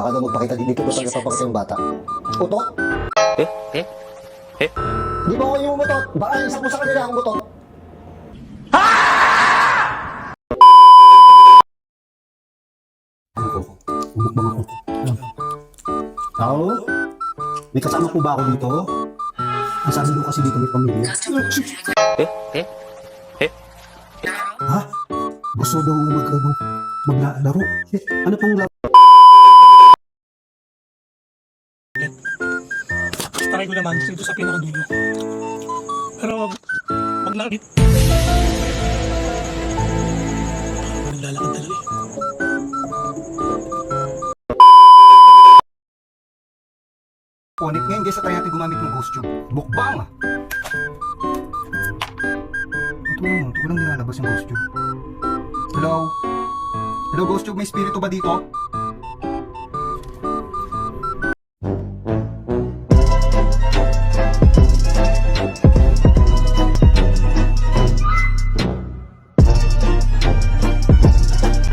Baka daw magpakita dito ko talaga papakita yung bata. Utot? Di ba ako yung umutot? Baka isa po sa kanila ang umutot. Umukbang ako. Tao? May kasama po ba ako dito? Ang sabi mo kasi dito may pamilya. Ha? Gusto daw maglaro. Ano pang laro? Try ko naman dito sa pinakadulo. Pero wag na ulit. Naglalakad talaga eh. Ponit ngayon guys, try natin gumamit ng ghost tube. Mukbang! Ito lang nilalabas yung ghost tube. Hello? Hello ghost tube, may spirito ba dito?